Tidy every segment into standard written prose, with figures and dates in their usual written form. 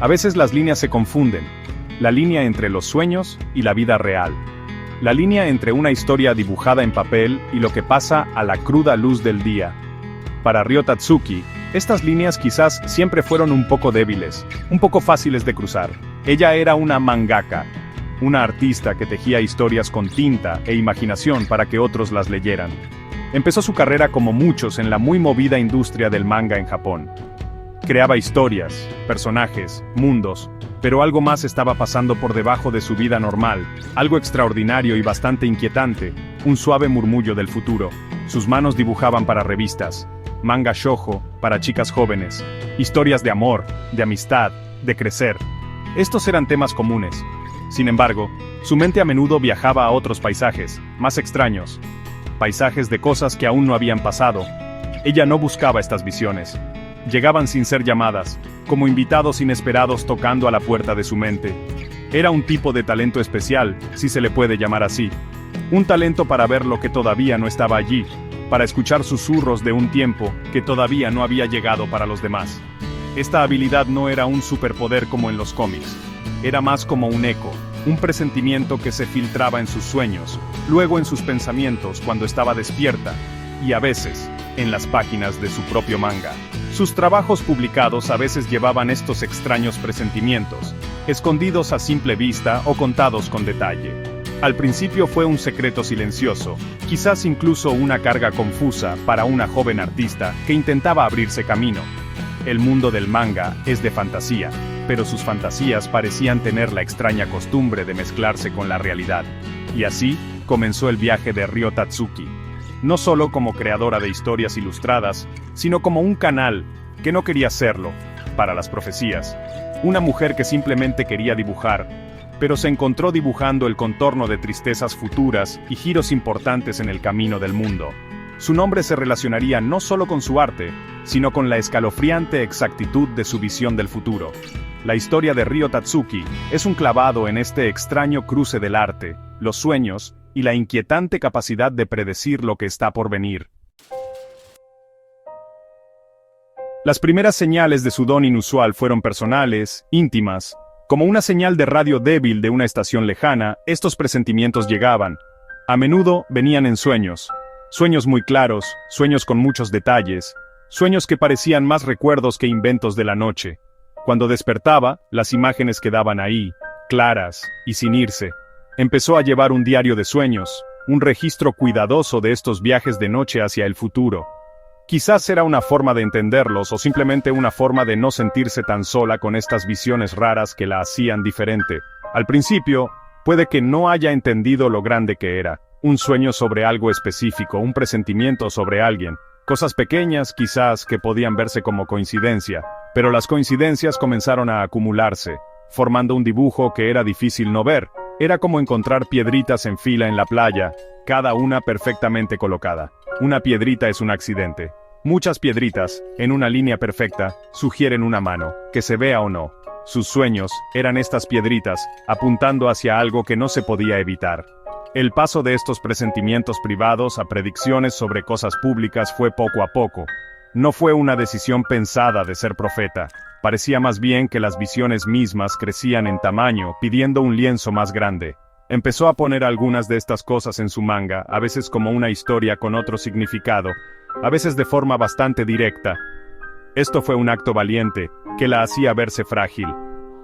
A veces las líneas se confunden, la línea entre los sueños y la vida real. La línea entre una historia dibujada en papel y lo que pasa a la cruda luz del día. Para Ryo Tatsuki, estas líneas quizás siempre fueron un poco débiles, un poco fáciles de cruzar. Ella era una mangaka, una artista que tejía historias con tinta e imaginación para que otros las leyeran. Empezó su carrera como muchos en la muy movida industria del manga en Japón. Creaba historias, personajes, mundos, pero algo más estaba pasando por debajo de su vida normal, algo extraordinario y bastante inquietante, un suave murmullo del futuro. Sus manos dibujaban para revistas, manga shoujo, para chicas jóvenes, historias de amor, de amistad, de crecer. Estos eran temas comunes. Sin embargo, su mente a menudo viajaba a otros paisajes, más extraños. Paisajes de cosas que aún no habían pasado. Ella no buscaba estas visiones. Llegaban sin ser llamadas, como invitados inesperados tocando a la puerta de su mente. Era un tipo de talento especial, si se le puede llamar así. Un talento para ver lo que todavía no estaba allí, para escuchar susurros de un tiempo que todavía no había llegado para los demás. Esta habilidad no era un superpoder como en los cómics. Era más como un eco, un presentimiento que se filtraba en sus sueños, luego en sus pensamientos cuando estaba despierta, y a veces, en las páginas de su propio manga. Sus trabajos publicados a veces llevaban estos extraños presentimientos, escondidos a simple vista o contados con detalle. Al principio fue un secreto silencioso, quizás incluso una carga confusa para una joven artista que intentaba abrirse camino. El mundo del manga es de fantasía, pero sus fantasías parecían tener la extraña costumbre de mezclarse con la realidad. Y así comenzó el viaje de Ryo Tatsuki. No solo como creadora de historias ilustradas, sino como un canal, que no quería serlo, para las profecías. Una mujer que simplemente quería dibujar, pero se encontró dibujando el contorno de tristezas futuras y giros importantes en el camino del mundo. Su nombre se relacionaría no solo con su arte, sino con la escalofriante exactitud de su visión del futuro. La historia de Ryo Tatsuki es un clavado en este extraño cruce del arte, los sueños, y la inquietante capacidad de predecir lo que está por venir. Las primeras señales de su don inusual fueron personales, íntimas. Como una señal de radio débil de una estación lejana, estos presentimientos llegaban. A menudo venían en sueños. Sueños muy claros, sueños con muchos detalles, sueños que parecían más recuerdos que inventos de la noche. Cuando despertaba, las imágenes quedaban ahí, claras y sin irse. Empezó a llevar un diario de sueños, un registro cuidadoso de estos viajes de noche hacia el futuro. Quizás era una forma de entenderlos o simplemente una forma de no sentirse tan sola con estas visiones raras que la hacían diferente. Al principio, puede que no haya entendido lo grande que era. Un sueño sobre algo específico, un presentimiento sobre alguien. Cosas pequeñas, quizás, que podían verse como coincidencia. Pero las coincidencias comenzaron a acumularse, formando un dibujo que era difícil no ver. Era como encontrar piedritas en fila en la playa, cada una perfectamente colocada. Una piedrita es un accidente. Muchas piedritas, en una línea perfecta, sugieren una mano, que se vea o no. Sus sueños eran estas piedritas, apuntando hacia algo que no se podía evitar. El paso de estos presentimientos privados a predicciones sobre cosas públicas fue poco a poco. No fue una decisión pensada de ser profeta. Parecía más bien que las visiones mismas crecían en tamaño, pidiendo un lienzo más grande. Empezó a poner algunas de estas cosas en su manga, a veces como una historia con otro significado, a veces de forma bastante directa. Esto fue un acto valiente, que la hacía verse frágil.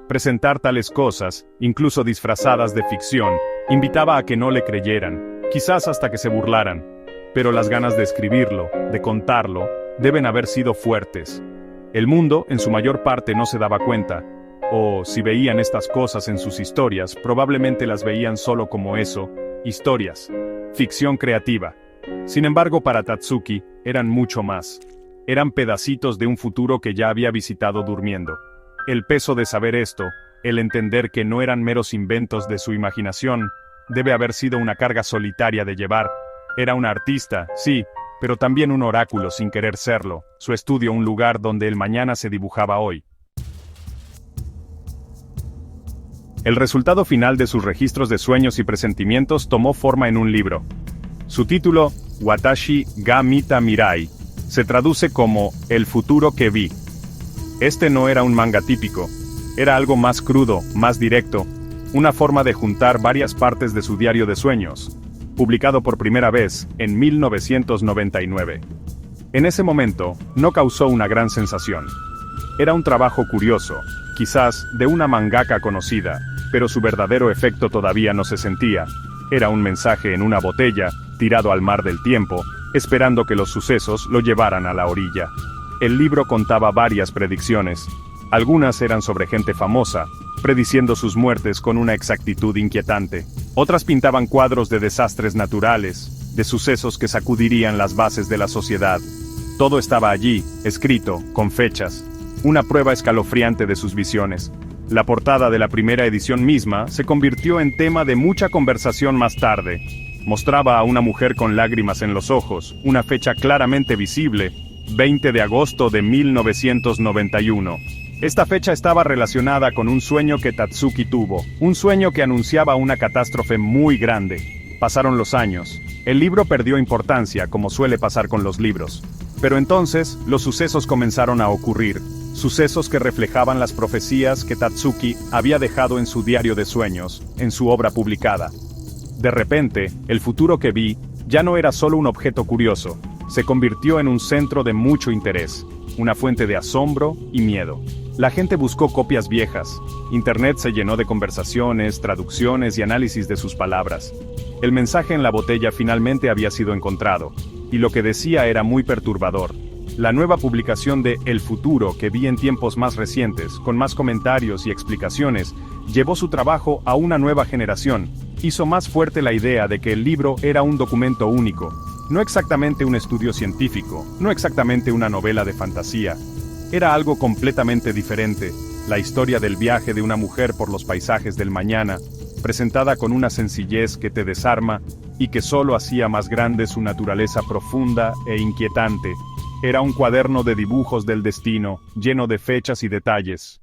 Presentar tales cosas, incluso disfrazadas de ficción, invitaba a que no le creyeran, quizás hasta que se burlaran. Pero las ganas de escribirlo, de contarlo, deben haber sido fuertes. El mundo, en su mayor parte, no se daba cuenta. O, si veían estas cosas en sus historias, probablemente las veían solo como eso, historias, ficción creativa. Sin embargo, para Tatsuki, eran mucho más. Eran pedacitos de un futuro que ya había visitado durmiendo. El peso de saber esto, el entender que no eran meros inventos de su imaginación, debe haber sido una carga solitaria de llevar. Era una artista, sí, pero también un oráculo sin querer serlo, su estudio un lugar donde el mañana se dibujaba hoy. El resultado final de sus registros de sueños y presentimientos tomó forma en un libro. Su título, Watashi ga Mita Mirai, se traduce como El futuro que vi. Este no era un manga típico. Era algo más crudo, más directo, una forma de juntar varias partes de su diario de sueños, publicado por primera vez en 1999. En ese momento, no causó una gran sensación. Era un trabajo curioso, quizás de una mangaka conocida, pero su verdadero efecto todavía no se sentía. Era un mensaje en una botella, tirado al mar del tiempo, esperando que los sucesos lo llevaran a la orilla. El libro contaba varias predicciones. Algunas eran sobre gente famosa, prediciendo sus muertes con una exactitud inquietante. Otras pintaban cuadros de desastres naturales, de sucesos que sacudirían las bases de la sociedad. Todo estaba allí, escrito, con fechas. Una prueba escalofriante de sus visiones. La portada de la primera edición misma se convirtió en tema de mucha conversación más tarde. Mostraba a una mujer con lágrimas en los ojos, una fecha claramente visible, 20 de agosto de 1991. Esta fecha estaba relacionada con un sueño que Tatsuki tuvo, un sueño que anunciaba una catástrofe muy grande. Pasaron los años. El libro perdió importancia, como suele pasar con los libros. Pero entonces, los sucesos comenzaron a ocurrir. Sucesos que reflejaban las profecías que Tatsuki había dejado en su diario de sueños, en su obra publicada. De repente, el futuro que vi ya no era solo un objeto curioso, se convirtió en un centro de mucho interés, una fuente de asombro y miedo. La gente buscó copias viejas, Internet se llenó de conversaciones, traducciones y análisis de sus palabras. El mensaje en la botella finalmente había sido encontrado, y lo que decía era muy perturbador. La nueva publicación de El futuro que vi en tiempos más recientes, con más comentarios y explicaciones, llevó su trabajo a una nueva generación. Hizo más fuerte la idea de que el libro era un documento único, no exactamente un estudio científico, no exactamente una novela de fantasía. Era algo completamente diferente, la historia del viaje de una mujer por los paisajes del mañana, presentada con una sencillez que te desarma y que solo hacía más grande su naturaleza profunda e inquietante. Era un cuaderno de dibujos del destino, lleno de fechas y detalles.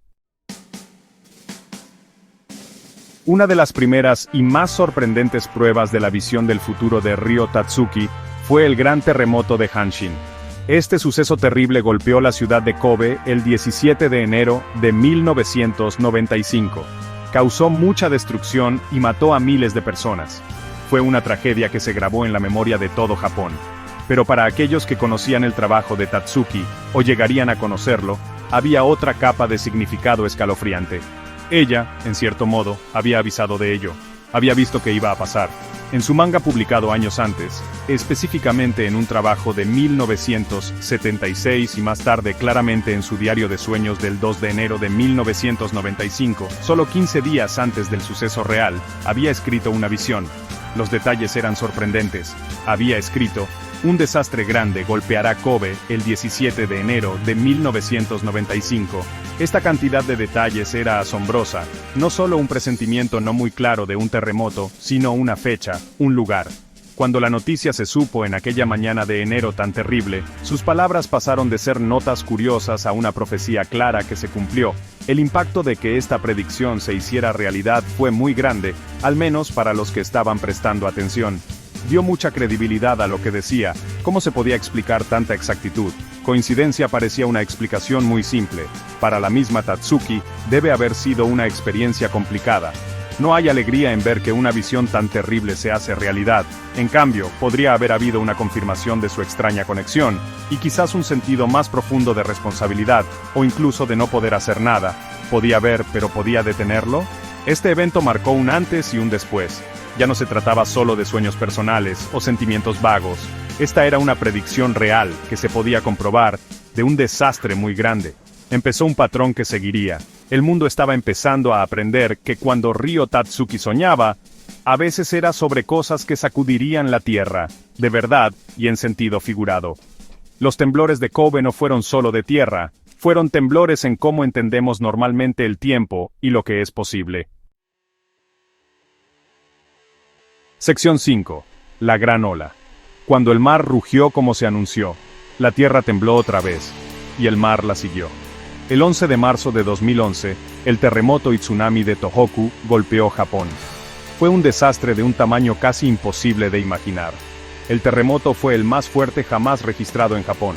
Una de las primeras y más sorprendentes pruebas de la visión del futuro de Ryo Tatsuki fue el gran terremoto de Hanshin. Este suceso terrible golpeó la ciudad de Kobe el 17 de enero de 1995. Causó mucha destrucción y mató a miles de personas. Fue una tragedia que se grabó en la memoria de todo Japón. Pero para aquellos que conocían el trabajo de Tatsuki, o llegarían a conocerlo, había otra capa de significado escalofriante. Ella, en cierto modo, había avisado de ello. Había visto que iba a pasar. En su manga publicado años antes, específicamente en un trabajo de 1976 y más tarde claramente en su diario de sueños del 2 de enero de 1995, solo 15 días antes del suceso real, había escrito una visión. Los detalles eran sorprendentes. Había escrito: un desastre grande golpeará Kobe el 17 de enero de 1995. Esta cantidad de detalles era asombrosa, no solo un presentimiento no muy claro de un terremoto, sino una fecha, un lugar. Cuando la noticia se supo en aquella mañana de enero tan terrible, sus palabras pasaron de ser notas curiosas a una profecía clara que se cumplió. El impacto de que esta predicción se hiciera realidad fue muy grande, al menos para los que estaban prestando atención. Dio mucha credibilidad a lo que decía. ¿Cómo se podía explicar tanta exactitud? Coincidencia parecía una explicación muy simple. Para la misma Tatsuki, debe haber sido una experiencia complicada. No hay alegría en ver que una visión tan terrible se hace realidad. En cambio, podría haber habido una confirmación de su extraña conexión, y quizás un sentido más profundo de responsabilidad, o incluso de no poder hacer nada. ¿Podía ver, pero podía detenerlo? Este evento marcó un antes y un después. Ya no se trataba solo de sueños personales o sentimientos vagos. Esta era una predicción real, que se podía comprobar, de un desastre muy grande. Empezó un patrón que seguiría. El mundo estaba empezando a aprender que cuando Ryo Tatsuki soñaba, a veces era sobre cosas que sacudirían la tierra, de verdad y en sentido figurado. Los temblores de Kobe no fueron solo de tierra, fueron temblores en cómo entendemos normalmente el tiempo y lo que es posible. Sección 5. La gran ola. Cuando el mar rugió como se anunció, la tierra tembló otra vez, y el mar la siguió. El 11 de marzo de 2011, el terremoto y tsunami de Tohoku golpeó Japón. Fue un desastre de un tamaño casi imposible de imaginar. El terremoto fue el más fuerte jamás registrado en Japón.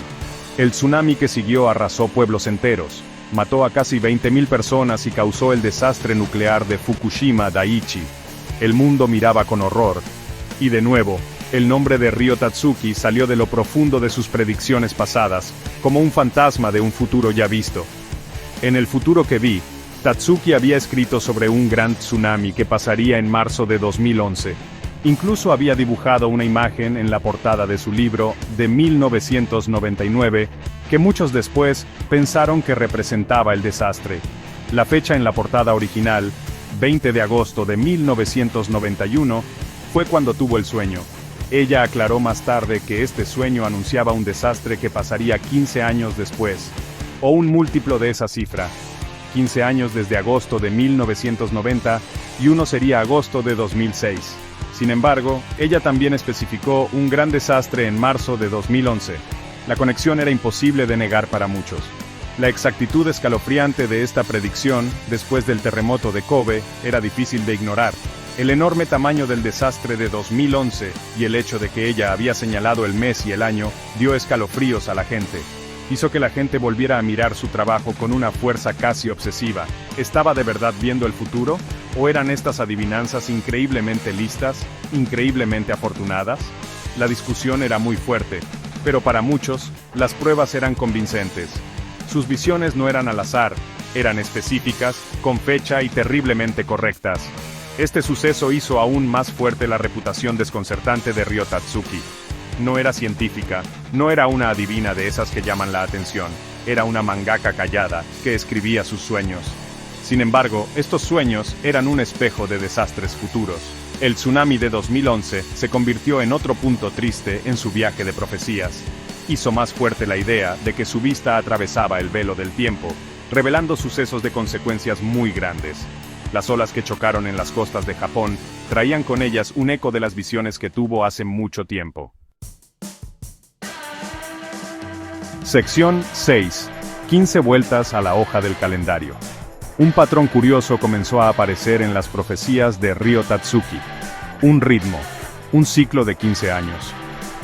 El tsunami que siguió arrasó pueblos enteros. mató a casi 20.000 personas y causó el desastre nuclear de Fukushima Daiichi. El mundo miraba con horror. Y de nuevo, el nombre de Ryo Tatsuki salió de lo profundo de sus predicciones pasadas, como un fantasma de un futuro ya visto. En el futuro que vi, Tatsuki había escrito sobre un gran tsunami que pasaría en marzo de 2011. Incluso había dibujado una imagen en la portada de su libro, de 1999, que muchos después pensaron que representaba el desastre. La fecha en la portada original, 20 de agosto de 1991, fue cuando tuvo el sueño. Ella aclaró más tarde que este sueño anunciaba un desastre que pasaría 15 años después, o un múltiplo de esa cifra. 15 años desde agosto de 1990, y uno sería agosto de 2006. Sin embargo, ella también especificó un gran desastre en marzo de 2011. La conexión era imposible de negar para muchos. La exactitud escalofriante de esta predicción, después del terremoto de Kobe, era difícil de ignorar. El enorme tamaño del desastre de 2011, y el hecho de que ella había señalado el mes y el año, dio escalofríos a la gente. Hizo que la gente volviera a mirar su trabajo con una fuerza casi obsesiva. ¿Estaba de verdad viendo el futuro? ¿O eran estas adivinanzas increíblemente listas, increíblemente afortunadas? La discusión era muy fuerte, pero para muchos, las pruebas eran convincentes. Sus visiones no eran al azar, eran específicas, con fecha y terriblemente correctas. Este suceso hizo aún más fuerte la reputación desconcertante de Ryo Tatsuki. No era científica, no era una adivina de esas que llaman la atención, era una mangaka callada, que escribía sus sueños. Sin embargo, estos sueños eran un espejo de desastres futuros. El tsunami de 2011 se convirtió en otro punto triste en su viaje de profecías. Hizo más fuerte la idea de que su vista atravesaba el velo del tiempo, revelando sucesos de consecuencias muy grandes. Las olas que chocaron en las costas de Japón traían con ellas un eco de las visiones que tuvo hace mucho tiempo. Sección 6. 15 vueltas a la hoja del calendario. Un patrón curioso comenzó a aparecer en las profecías de Ryo Tatsuki. Un ritmo, un ciclo de 15 años.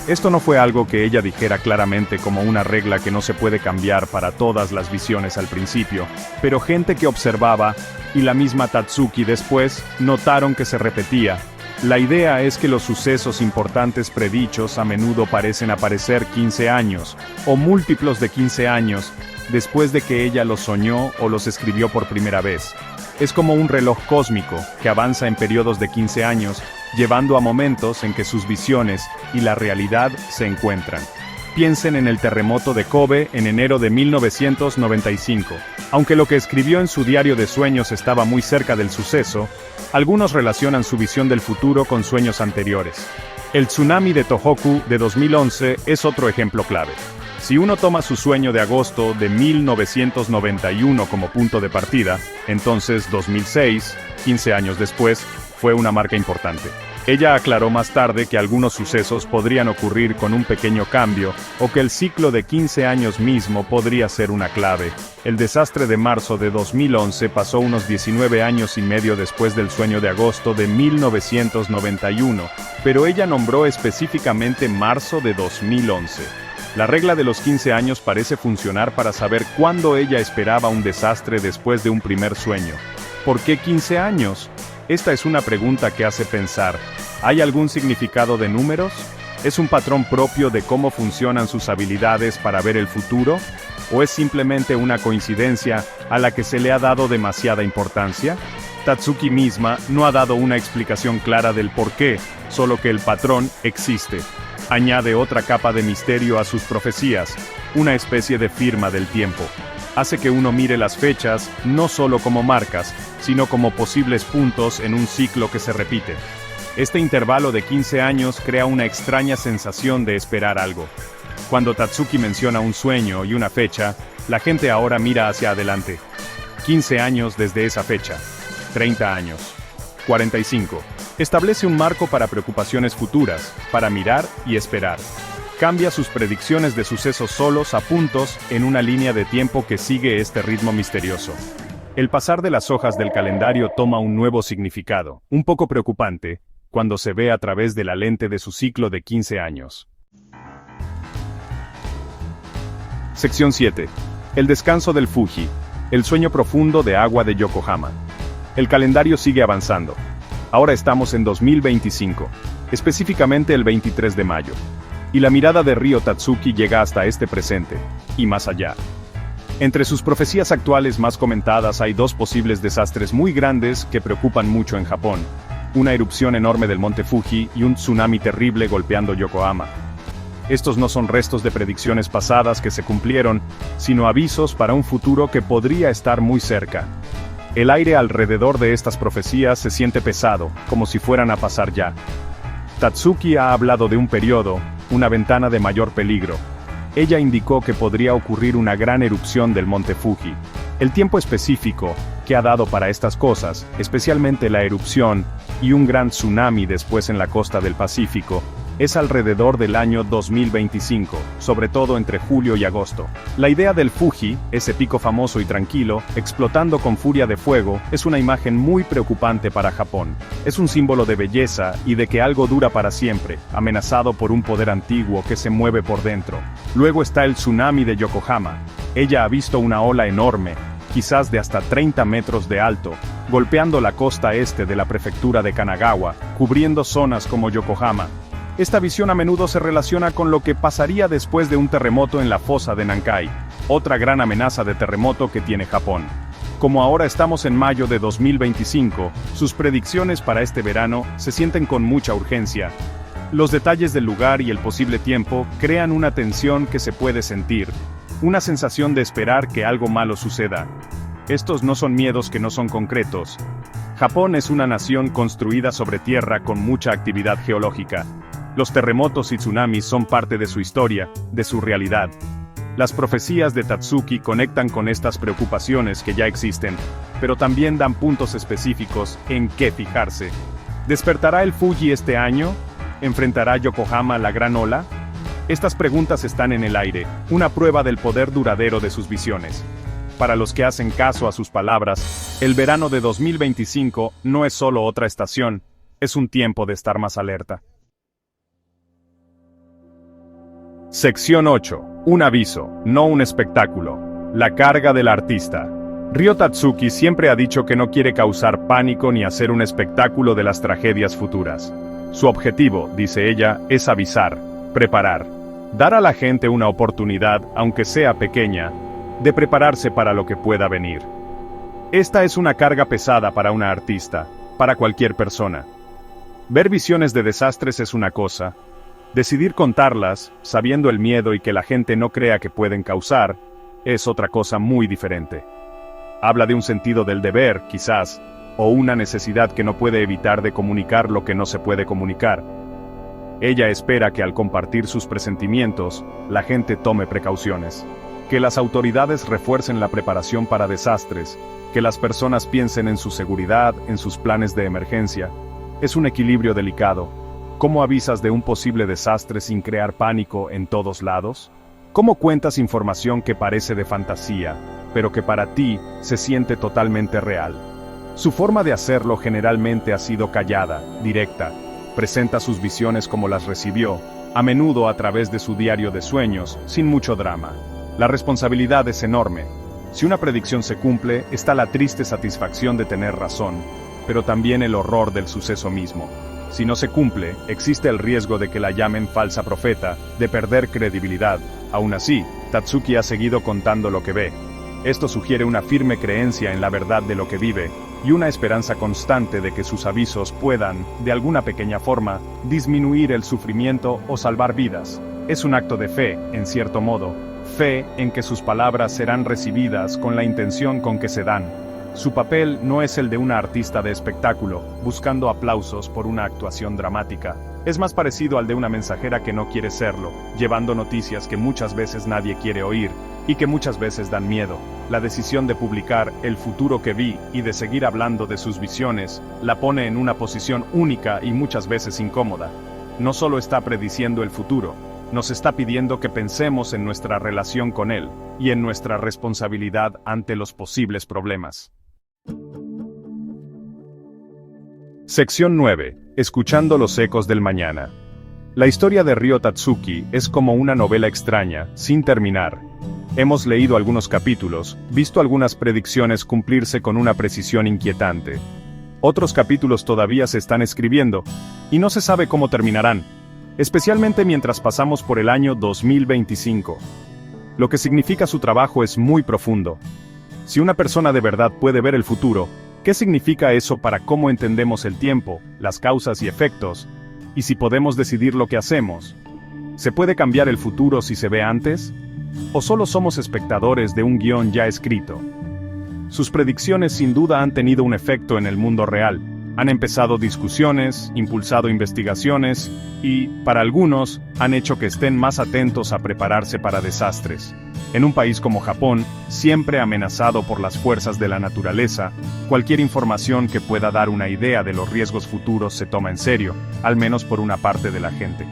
Esto no fue algo que ella dijera claramente como una regla que no se puede cambiar para todas las visiones al principio, pero gente que observaba, y la misma Tatsuki después, notaron que se repetía. La idea es que los sucesos importantes predichos a menudo parecen aparecer 15 años, o múltiplos de 15 años, después de que ella los soñó o los escribió por primera vez. Es como un reloj cósmico, que avanza en periodos de 15 años, llevando a momentos en que sus visiones y la realidad se encuentran. Piensen en el terremoto de Kobe en enero de 1995. Aunque lo que escribió en su diario de sueños estaba muy cerca del suceso, algunos relacionan su visión del futuro con sueños anteriores. El tsunami de Tohoku de 2011 es otro ejemplo clave. Si uno toma su sueño de agosto de 1991 como punto de partida, entonces 2006, 15 años después, fue una marca importante. Ella aclaró más tarde que algunos sucesos podrían ocurrir con un pequeño cambio, o que el ciclo de 15 años mismo podría ser una clave. El desastre de marzo de 2011 pasó unos 19 años y medio después del sueño de agosto de 1991, pero ella nombró específicamente marzo de 2011. La regla de los 15 años parece funcionar para saber cuándo ella esperaba un desastre después de un primer sueño. ¿Por qué 15 años? Esta es una pregunta que hace pensar. ¿Hay algún significado de números? ¿Es un patrón propio de cómo funcionan sus habilidades para ver el futuro? ¿O es simplemente una coincidencia a la que se le ha dado demasiada importancia? Tatsuki misma no ha dado una explicación clara del por qué, solo que el patrón existe. Añade otra capa de misterio a sus profecías, una especie de firma del tiempo. Hace que uno mire las fechas no solo como marcas, sino como posibles puntos en un ciclo que se repite. Este intervalo de 15 años crea una extraña sensación de esperar algo. Cuando Tatsuki menciona un sueño y una fecha, la gente ahora mira hacia adelante. 15 años desde esa fecha. 30 años. 45. Establece un marco para preocupaciones futuras, para mirar y esperar. Cambia sus predicciones de sucesos solos a puntos en una línea de tiempo que sigue este ritmo misterioso. El pasar de las hojas del calendario toma un nuevo significado, un poco preocupante, cuando se ve a través de la lente de su ciclo de 15 años. Sección 7. El descanso del Fuji. El sueño profundo de agua de Yokohama. El calendario sigue avanzando. Ahora estamos en 2025, específicamente el 23 de mayo. Y la mirada de Ryo Tatsuki llega hasta este presente, y más allá. Entre sus profecías actuales más comentadas hay dos posibles desastres muy grandes que preocupan mucho en Japón. Una erupción enorme del monte Fuji y un tsunami terrible golpeando Yokohama. Estos no son restos de predicciones pasadas que se cumplieron, sino avisos para un futuro que podría estar muy cerca. El aire alrededor de estas profecías se siente pesado, como si fueran a pasar ya. Tatsuki ha hablado de un periodo, una ventana de mayor peligro. Ella indicó que podría ocurrir una gran erupción del monte Fuji. El tiempo específico que ha dado para estas cosas, especialmente la erupción y un gran tsunami después en la costa del Pacífico, es alrededor del año 2025, sobre todo entre julio y agosto. La idea del Fuji, ese pico famoso y tranquilo, explotando con furia de fuego, es una imagen muy preocupante para Japón. Es un símbolo de belleza y de que algo dura para siempre, amenazado por un poder antiguo que se mueve por dentro. Luego está el tsunami de Yokohama. Ella ha visto una ola enorme, quizás de hasta 30 metros de alto, golpeando la costa este de la prefectura de Kanagawa, cubriendo zonas como Yokohama. Esta visión a menudo se relaciona con lo que pasaría después de un terremoto en la fosa de Nankai, otra gran amenaza de terremoto que tiene Japón. Como ahora estamos en mayo de 2025, sus predicciones para este verano se sienten con mucha urgencia. Los detalles del lugar y el posible tiempo crean una tensión que se puede sentir, una sensación de esperar que algo malo suceda. Estos no son miedos que no son concretos. Japón es una nación construida sobre tierra con mucha actividad geológica. Los terremotos y tsunamis son parte de su historia, de su realidad. Las profecías de Tatsuki conectan con estas preocupaciones que ya existen, pero también dan puntos específicos en qué fijarse. ¿Despertará el Fuji este año? ¿Enfrentará Yokohama la gran ola? Estas preguntas están en el aire, una prueba del poder duradero de sus visiones. Para los que hacen caso a sus palabras, el verano de 2025 no es solo otra estación, es un tiempo de estar más alerta. Sección 8. Un aviso, no un espectáculo. La carga del artista. Ryo Tatsuki siempre ha dicho que no quiere causar pánico ni hacer un espectáculo de las tragedias futuras. Su objetivo, dice ella, es avisar, preparar, dar a la gente una oportunidad, aunque sea pequeña, de prepararse para lo que pueda venir. Esta es una carga pesada para una artista, para cualquier persona. Ver visiones de desastres es una cosa. Decidir contarlas, sabiendo el miedo y que la gente no crea que pueden causar, es otra cosa muy diferente. Habla de un sentido del deber, quizás, o una necesidad que no puede evitar de comunicar lo que no se puede comunicar. Ella espera que al compartir sus presentimientos, la gente tome precauciones. Que las autoridades refuercen la preparación para desastres, que las personas piensen en su seguridad, en sus planes de emergencia. Es un equilibrio delicado. ¿Cómo avisas de un posible desastre sin crear pánico en todos lados? ¿Cómo cuentas información que parece de fantasía, pero que para ti se siente totalmente real? Su forma de hacerlo generalmente ha sido callada, directa. Presenta sus visiones como las recibió, a menudo a través de su diario de sueños, sin mucho drama. La responsabilidad es enorme. Si una predicción se cumple, está la triste satisfacción de tener razón, pero también el horror del suceso mismo. Si no se cumple, existe el riesgo de que la llamen falsa profeta, de perder credibilidad. Aún así, Tatsuki ha seguido contando lo que ve. Esto sugiere una firme creencia en la verdad de lo que vive, y una esperanza constante de que sus avisos puedan, de alguna pequeña forma, disminuir el sufrimiento o salvar vidas. Es un acto de fe, en cierto modo, fe en que sus palabras serán recibidas con la intención con que se dan. Su papel no es el de una artista de espectáculo, buscando aplausos por una actuación dramática. Es más parecido al de una mensajera que no quiere serlo, llevando noticias que muchas veces nadie quiere oír, y que muchas veces dan miedo. La decisión de publicar el futuro que vi y de seguir hablando de sus visiones, la pone en una posición única y muchas veces incómoda. No solo está prediciendo el futuro, nos está pidiendo que pensemos en nuestra relación con él, y en nuestra responsabilidad ante los posibles problemas. Sección 9. Escuchando los ecos del mañana. La historia de Ryo Tatsuki es como una novela extraña, sin terminar. Hemos leído algunos capítulos, visto algunas predicciones cumplirse con una precisión inquietante. Otros capítulos todavía se están escribiendo, y no se sabe cómo terminarán, especialmente mientras pasamos por el año 2025. Lo que significa su trabajo es muy profundo. Si una persona de verdad puede ver el futuro, ¿qué significa eso para cómo entendemos el tiempo, las causas y efectos, y si podemos decidir lo que hacemos? ¿Se puede cambiar el futuro si se ve antes? ¿O solo somos espectadores de un guión ya escrito? Sus predicciones sin duda han tenido un efecto en el mundo real. Han empezado discusiones, impulsado investigaciones y, para algunos, han hecho que estén más atentos a prepararse para desastres. En un país como Japón, siempre amenazado por las fuerzas de la naturaleza, cualquier información que pueda dar una idea de los riesgos futuros se toma en serio, al menos por una parte de la gente.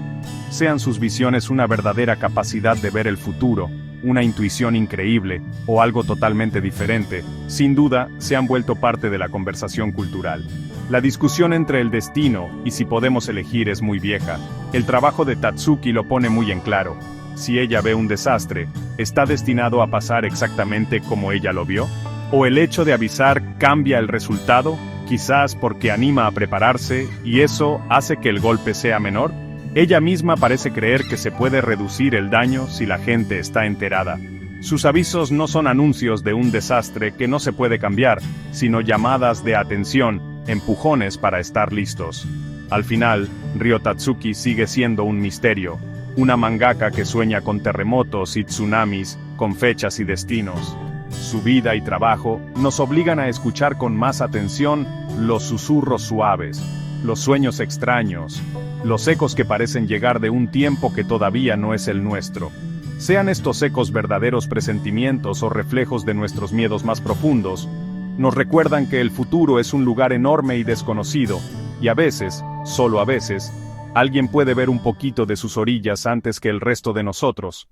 Sean sus visiones una verdadera capacidad de ver el futuro, una intuición increíble, o algo totalmente diferente, sin duda, se han vuelto parte de la conversación cultural. La discusión entre el destino y si podemos elegir es muy vieja. El trabajo de Tatsuki lo pone muy en claro. Si ella ve un desastre, ¿está destinado a pasar exactamente como ella lo vio? ¿O el hecho de avisar cambia el resultado, quizás porque anima a prepararse, y eso hace que el golpe sea menor? Ella misma parece creer que se puede reducir el daño si la gente está enterada. Sus avisos no son anuncios de un desastre que no se puede cambiar, sino llamadas de atención, empujones para estar listos. Al final, Ryo Tatsuki sigue siendo un misterio, una mangaka que sueña con terremotos y tsunamis, con fechas y destinos. Su vida y trabajo nos obligan a escuchar con más atención los susurros suaves, los sueños extraños, los ecos que parecen llegar de un tiempo que todavía no es el nuestro. Sean estos ecos verdaderos presentimientos o reflejos de nuestros miedos más profundos, nos recuerdan que el futuro es un lugar enorme y desconocido, y a veces, solo a veces, alguien puede ver un poquito de sus orillas antes que el resto de nosotros.